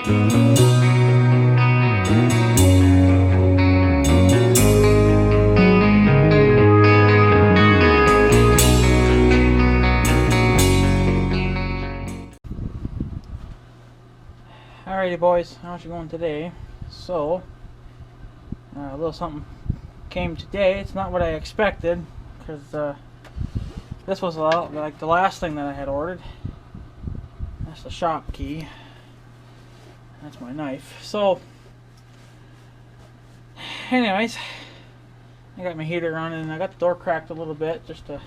Alrighty boys, how's it going today? So, a little something came today. It's not what I expected, because this was like the last thing that I had ordered. That's the shop key. That's my knife. So, anyways, I got my heater on and I got the door cracked a little bit just to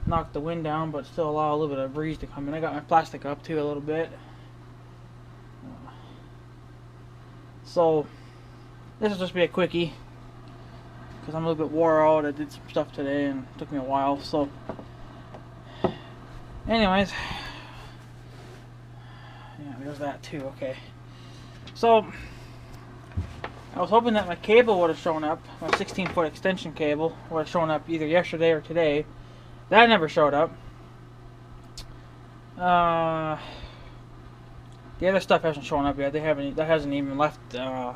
knock the wind down, but still allow a little bit of breeze to come in. I got my plastic up too a little bit. So this will just be a quickie because I'm a little bit wore out. I did some stuff today and it took me a while. So anyways, yeah, there's that too. Okay, so I was hoping that my cable would have shown up. My 16-foot extension cable would have shown up either yesterday or today. That never showed up. The other stuff hasn't shown up yet. That hasn't even left where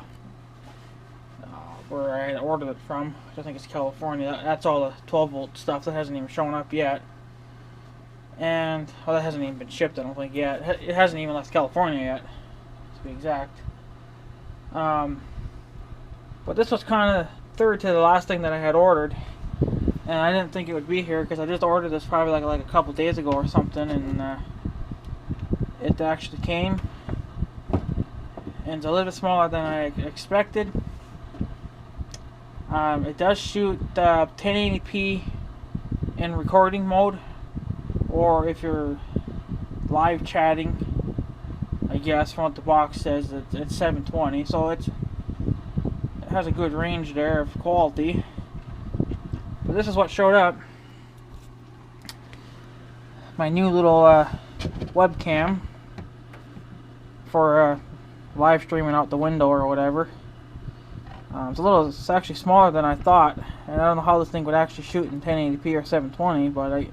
I had ordered it from. I think it's California. That's all the 12-volt stuff that hasn't even shown up yet. And that hasn't even been shipped. I don't think yet. It hasn't even left California yet, to be exact. But this was kind of third to the last thing that I had ordered, and I didn't think it would be here because I just ordered this probably like a couple days ago or something, and it actually came. And it's a little bit smaller than I expected. It does shoot 1080p in recording mode, or if you're live chatting, I guess from what the box says, it's 720. So it has a good range there of quality. But this is what showed up. My new little webcam for live streaming out the window or whatever. It's actually smaller than I thought, and I don't know how this thing would actually shoot in 1080p or 720, but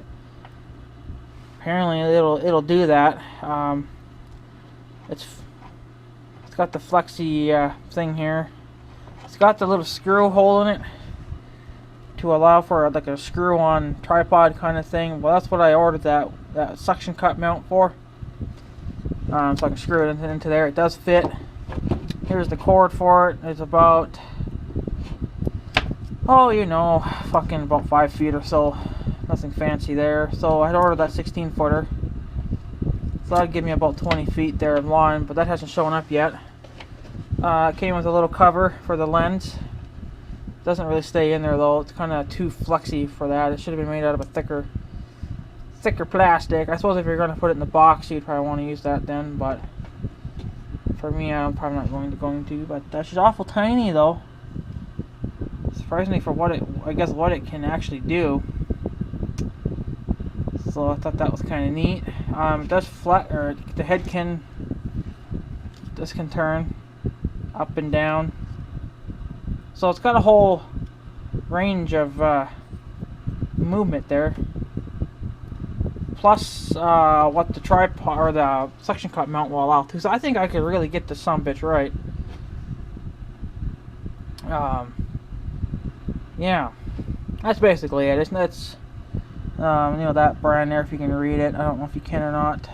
apparently it'll do that. It's got the flexi thing here. It's got the little screw hole in it to allow for like a screw-on tripod kind of thing. Well, that's what I ordered that suction cup mount for. So I can screw it into there. It does fit. Here's the cord for it. It's about, fucking about 5 feet or so. Nothing fancy there. So I had ordered that 16-footer. So that'd give me about 20 feet there of line, but that hasn't shown up yet. It came with a little cover for the lens. It doesn't really stay in there though. It's kind of too flexy for that. It should have been made out of a thicker plastic. I suppose if you're going to put it in the box, you'd probably want to use that then, but for me, I'm probably not going to. But she's awful tiny though. Surprisingly for what it can actually do. So I thought that was kind of neat. It does the head can turn up and down. So it's got a whole range of movement there. Plus what the tripod or the suction cup mount will allow too. So I think I could really get this sumbitch right. Yeah, that's basically it. It's that brand there, if you can read it. I don't know if you can or not.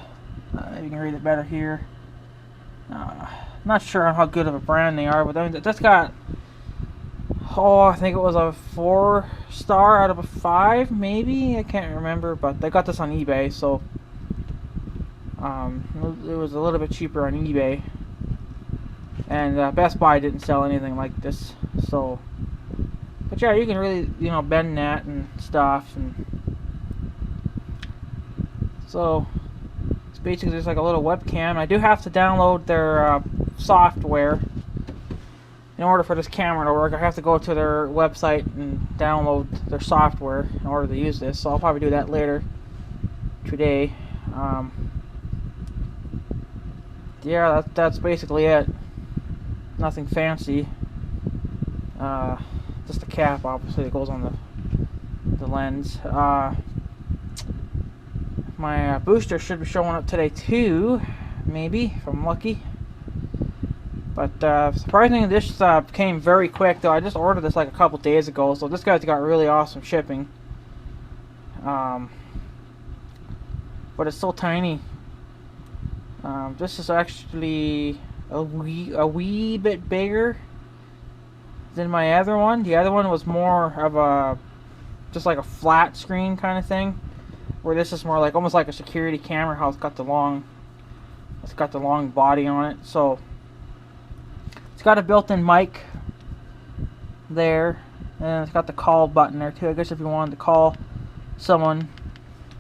You can read it better here. Not sure how good of a brand they are, but that's got, I think it was a 4-star out of a 5, maybe. I can't remember, but they got this on eBay, so it was a little bit cheaper on eBay. And Best Buy didn't sell anything like this, so. But yeah, you can really, bend that and stuff, and so it's basically just like a little webcam. I do have to download their software in order for this camera to work. I have to go to their website and download their software in order to use this. So I'll probably do that later today. Yeah, that's basically it. Nothing fancy. Just a cap, obviously, that goes on the lens. My booster should be showing up today too, maybe, if I'm lucky. But surprisingly, this came very quick, though. I just ordered this like a couple days ago, so this guy's got really awesome shipping. But it's so tiny. This is actually a wee bit bigger than my other one. The other one was more of a just like a flat screen kind of thing, where this is more like almost like a security camera. How it's got the long body on it. So it's got a built-in mic there, and it's got the call button there too. I guess if you wanted to call someone,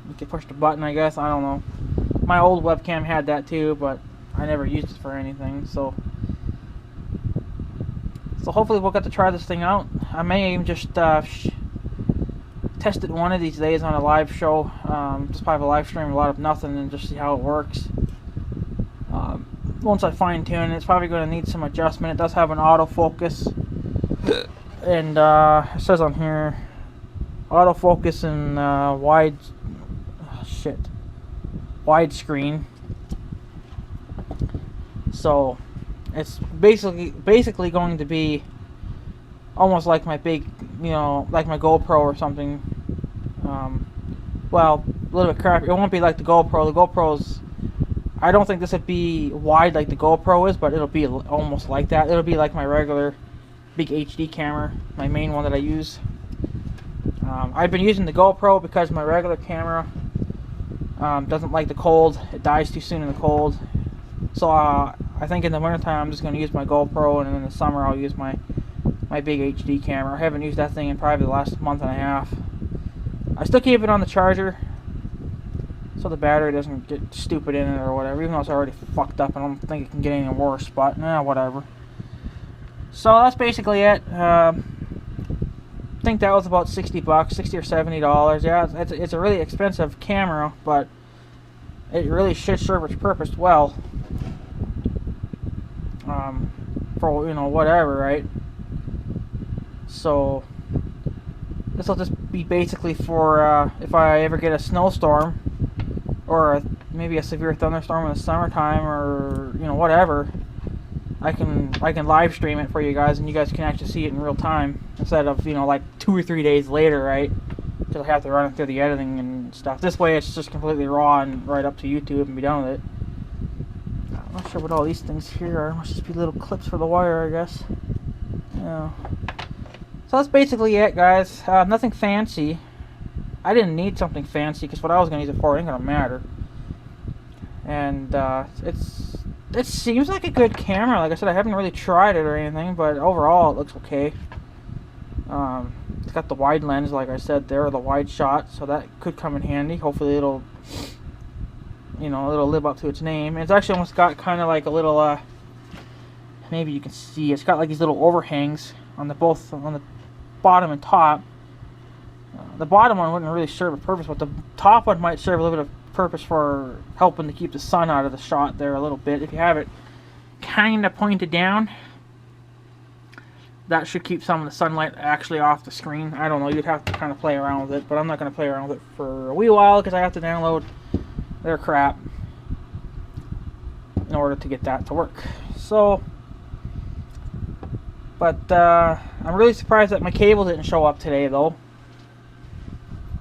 you could push the button, I guess. I don't know. My old webcam had that too, but I never used it for anything. So hopefully we'll get to try this thing out. I may even just test it one of these days on a live show. Just probably have a live stream, a lot of nothing, and just see how it works. Once I fine tune it, it's probably going to need some adjustment. It does have an autofocus, and it says on here autofocus and widescreen. So it's basically going to be almost like my big, like my GoPro or something. Well, a little bit crappy. It won't be like the GoPro. The GoPro's, I don't think this would be wide like the GoPro is, but it'll be almost like that. It'll be like my regular big HD camera, my main one that I use. I've been using the GoPro because my regular camera doesn't like the cold. It dies too soon in the cold. So I think in the wintertime I'm just going to use my GoPro, and in the summer I'll use my big HD camera. I haven't used that thing in probably the last month and a half. I still keep it on the charger so the battery doesn't get stupid in it or whatever, even though it's already fucked up. I don't think it can get any worse, but whatever. So that's basically it. I think that was about $60, $60 or $70. Yeah, it's a really expensive camera, but it really should serve its purpose well. For whatever, right? So this will just be basically for if I ever get a snowstorm or maybe a severe thunderstorm in the summertime, or whatever. I can live stream it for you guys, and you guys can actually see it in real time instead of like 2 or 3 days later, right? Because I have to run it through the editing and stuff. This way, it's just completely raw and right up to YouTube and be done with it. I'm not sure what all these things here are. Must just be little clips for the wire, I guess. Yeah. So that's basically it, guys. Nothing fancy. I didn't need something fancy because what I was going to use it for ain't going to matter. And it seems like a good camera. Like I said, I haven't really tried it or anything, but overall it looks okay. It's got the wide lens, like I said there, the wide shot, so that could come in handy. Hopefully it'll live up to its name. It's actually almost got kind of like a little maybe you can see, it's got like these little overhangs on the bottom and top. The bottom one wouldn't really serve a purpose, but the top one might serve a little bit of purpose for helping to keep the sun out of the shot there a little bit. If you have it kind of pointed down, that should keep some of the sunlight actually off the screen. I don't know, you'd have to kind of play around with it, but I'm not going to play around with it for a wee while because I have to download their crap in order to get that to work. So, but I'm really surprised that my cable didn't show up today though.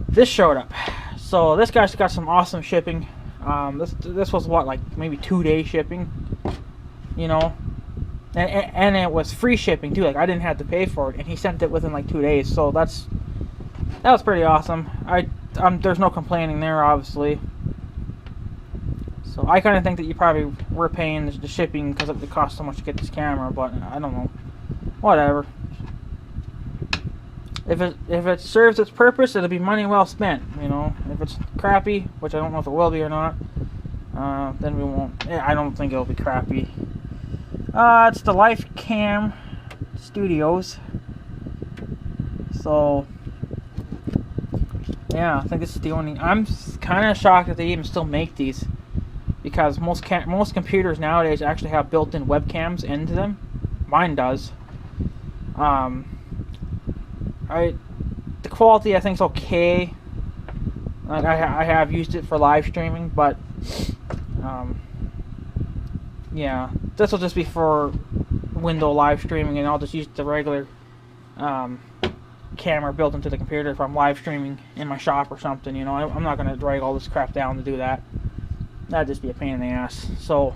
This showed up. So this guy's got some awesome shipping. This was what, like maybe 2-day shipping, and it was free shipping too. Like I didn't have to pay for it, and he sent it within like 2 days. So that was pretty awesome. There's no complaining there, obviously. So I kind of think that you probably were paying the shipping because it cost so much to get this camera, but I don't know. Whatever. If it serves its purpose, it'll be money well spent. If it's crappy, which I don't know if it will be or not, then we won't. I don't think it'll be crappy. It's the Lifecam Studios. So yeah, I think this is the only. I'm kind of shocked that they even still make these, because most computers nowadays actually have built-in webcams into them. Mine does. The quality I think is okay. Like I have used it for live streaming, but yeah, this will just be for window live streaming, and I'll just use the regular camera built into the computer if I'm live streaming in my shop or something. You know, I'm not going to drag all this crap down to do that. That'd just be a pain in the ass. So,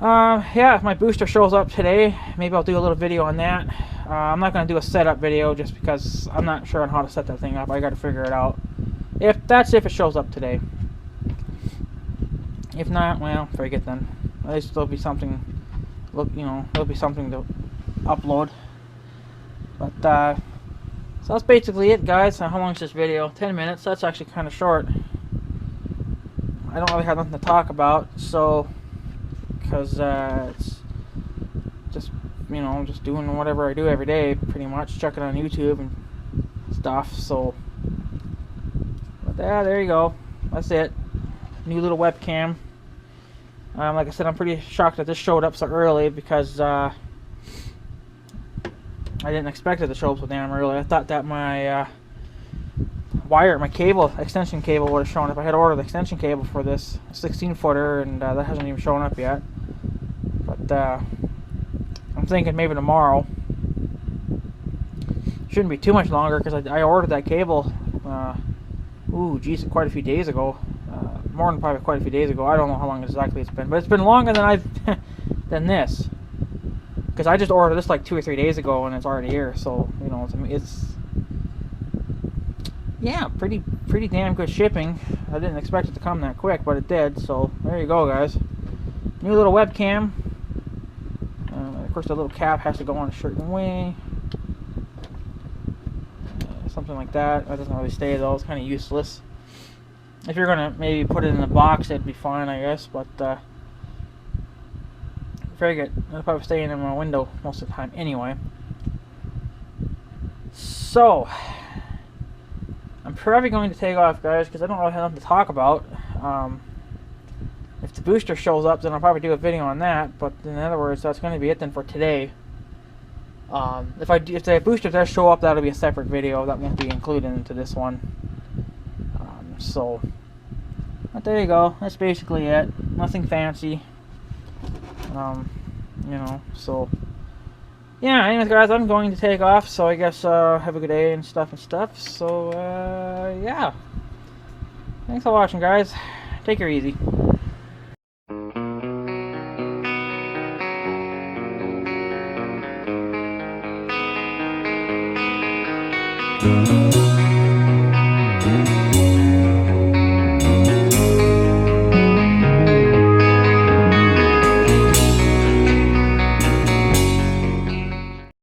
yeah, if my booster shows up today, maybe I'll do a little video on that. I'm not going to do a setup video just because I'm not sure on how to set that thing up. I got to figure it out. If it shows up today. If not, well, forget then. At least there'll be something. Look, you know, there'll be something to upload. But so that's basically it, guys. How long is this video? 10 minutes. That's actually kind of short. I don't really have nothing to talk about, so because it's just, you know, just doing whatever I do every day, pretty much checking on YouTube and stuff. So, but yeah, there you go. That's it. New little webcam. Like I said, I'm pretty shocked that this showed up so early because I didn't expect it to show up so damn early. I thought that my my cable, extension cable, would have shown up. I had ordered the extension cable for this 16-footer, and that hasn't even shown up yet. But I'm thinking maybe tomorrow. Shouldn't be too much longer because I ordered that cable. Ooh, geez, quite a few days ago. More than probably quite a few days ago. I don't know how long exactly it's been, but it's been longer than than this. Because I just ordered this like 2 or 3 days ago, and it's already here. So you know, it's yeah, pretty damn good shipping. I didn't expect it to come that quick, but it did. So there you go, guys. New little webcam. Of course, the little cap has to go on a certain way. Something like that. That doesn't really stay though. It's kind of useless. If you're gonna maybe put it in a box, it'd be fine, I guess. But forget. It'll probably stay in my window most of the time anyway. So I'm probably going to take off, guys, because I don't really have nothing to talk about. If the booster shows up, then I'll probably do a video on that. But in other words, that's going to be it then for today. If the booster does show up, that'll be a separate video. That won't be included into this one. So, but there you go. That's basically it. Nothing fancy. You know, so yeah, anyways, guys, I'm going to take off, so I guess have a good day and stuff. So yeah, thanks for watching, guys. Take her easy.